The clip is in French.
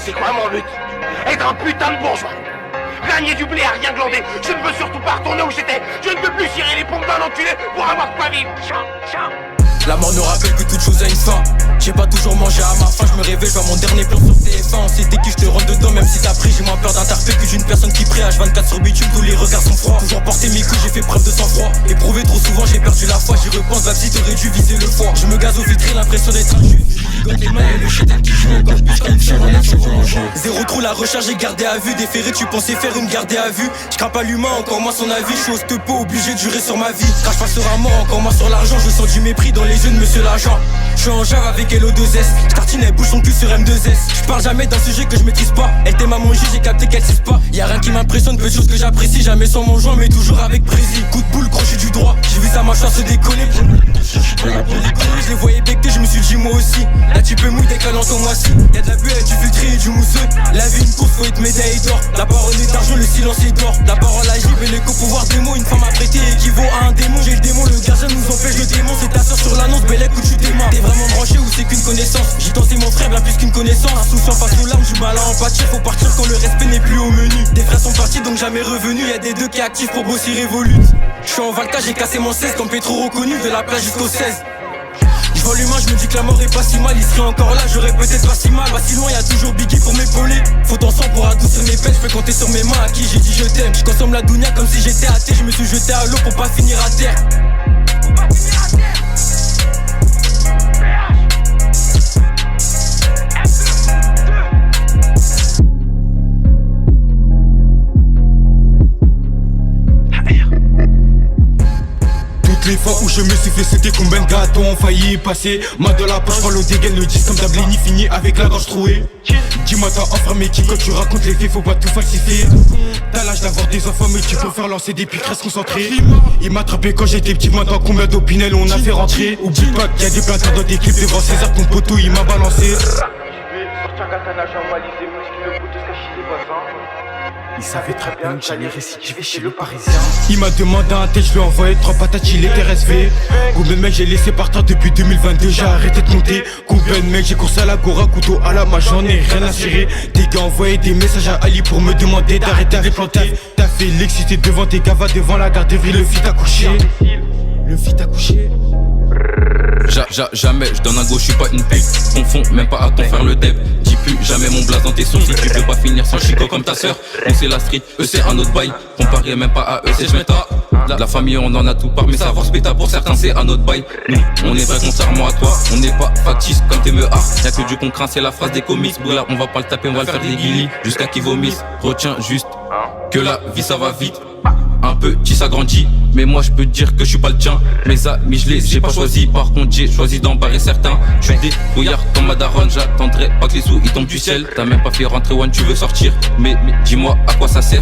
c'est quoi mon but? Être un putain de bourgeois. Gagner du blé à rien glander. Je ne veux surtout pas retourner où j'étais. Je ne peux plus cirer les pompes d'un enculé pour avoir de quoi vivre. Ciao, ciao. La mort nous rappelle que toute chose a une fin. J'ai pas toujours mangé à ma faim, je me réveille, je vois mon dernier plan sur TF1. On s'était qui je te rentre dedans, même si t'as pris. J'ai moins peur d'interpelle que d'une personne qui prie. H24 sur bitume, tous les regards sont froids. Toujours porter mes couilles, j'ai fait preuve de sang-froid. Éprouvé trop souvent, j'ai perdu la foi. J'y repense, la petite aurait dû viser le foie. Je me gaze au vitrine, l'impression d'être un juif. Quand les mains et le chétel qui joue encore plus comme chien en action. Zéro trou, la recherche est gardée à vue. Déféré, tu pensais faire une gardée à vue. Je crains pas l'humain, encore moins son avis. Je suis au stepo, obligé de jurer sur ma vie. Crache pas sur un mort, encore moins sur l'argent. Je sens du mépris dans les yeux de monsieur l'agent. Je suis en jave avec LO2S. J'tartine, elle bouge son cul sur M2S. J'parle jamais d'un sujet que je maîtrise pas. Elle t'aime à manger, j'ai capté qu'elle cisse pas. Y'a rien qui m'impressionne, peu de choses que j'apprécie. Jamais sans mon joint, mais toujours avec précis. Coup de boule, crochet du droit. J'ai vu sa mâchoire se décoller. Je les voyais becter, je me suis dit moi aussi. Là tu peux mouiller dès qu'elle entend moi si. Y'a de la buée, du filtré et du mousseux. La vie une course, faut être médaille d'or. La parole est d'argent, le silence est d'or. La parole agit, et l'éco-pouvoir des mots. Une femme apprêtée équivaut à un démon. J'ai le démon, le gardien nous empêche le démon. C'est ta soeur sur l'annonce, belle où tu démarres. T'es vraiment branché ou c'est qu'une connaissance? J'ai tenté mon frère bien plus qu'une connaissance. Insouciant face aux larmes, du mal à en pâtir. Faut partir quand le respect n'est plus au menu. Des frères sont partis donc jamais revenus. Y'a des deux qui actifs pour bosser révolute. J'suis en Valka, j'ai cassé mon 16 comme Petro reconnu de la plage jusqu'au 16. J'vois l'humain, j'me dis que la mort est pas si mal. Il serait encore là, j'aurais peut-être pas si mal. Pas si loin, y'a toujours Biggie pour m'épauler. Faut ton sang pour adoucir mes peines. J'peux compter sur mes mains à qui j'ai dit je t'aime. J'consomme la dounia comme si j'étais athée. J'me suis jeté à l'eau pour pas finir à terre. Pour pas finir à terre. Les fois où je me suis fait sauter, combien de gâteaux ont failli y passer. Main de la poche, parle au dégaine, le disque comme Dablini fini avec la gorge trouée. Dis-moi t'as enfermé qui quand tu racontes les faits, faut pas tout falsifier. T'as l'âge d'avoir des enfants mais tu peux faire lancer des pics, reste concentré. Il m'a attrapé quand j'étais petit, maintenant combien d'opinels on a fait rentrer. Oublie pas qu'il y a des planteurs dans des clips devant César, ton poteau il m'a balancé. Il savait très bien que j'allais récidiver chez le Parisien. Il m'a demandé un test, je lui ai envoyé 3 patates, il était RSV. Combien de mecs j'ai laissé partir depuis 2022, j'ai arrêté de compter. Combien de mecs j'ai coursé à la Gora, couteau à la main, j'en ai rien à cirer. Tes gars envoyaient des messages à Ali pour me demander d'arrêter avec planter. T'as fait l'excité devant tes gars, va devant la garderie, le fit a couché. Le fit a couché. Jamais je donne un go, je suis pas une pute. Confonds même pas à ton faire le dev. Dis plus jamais mon blaze dans tes sourcils. Tu peux pas finir sans chico comme ta sœur. On c'est la street, eux c'est un autre bail. Comparé même pas à eux, c'est je à la famille on en a tout part. Mais savoir specta pour certains c'est un autre bail. Nous on est vrai contrairement à toi. On n'est pas factice comme tes meurs. Y'a que du concret, c'est la phrase des comics. Brûlard on va pas le taper, on va le faire des guillis. Jusqu'à qu'il vomisse, retiens juste que la vie ça va vite. Un petit ça grandit, mais moi je peux te dire que je suis pas le tien. Mes amis je les ai pas choisis, par contre j'ai choisi d'embarrer certains. Je suis débrouillard comme ma daronne, j'attendrai pas que les sous ils tombent du ciel. T'as même pas fait rentrer one, tu veux sortir, mais dis-moi à quoi ça sert.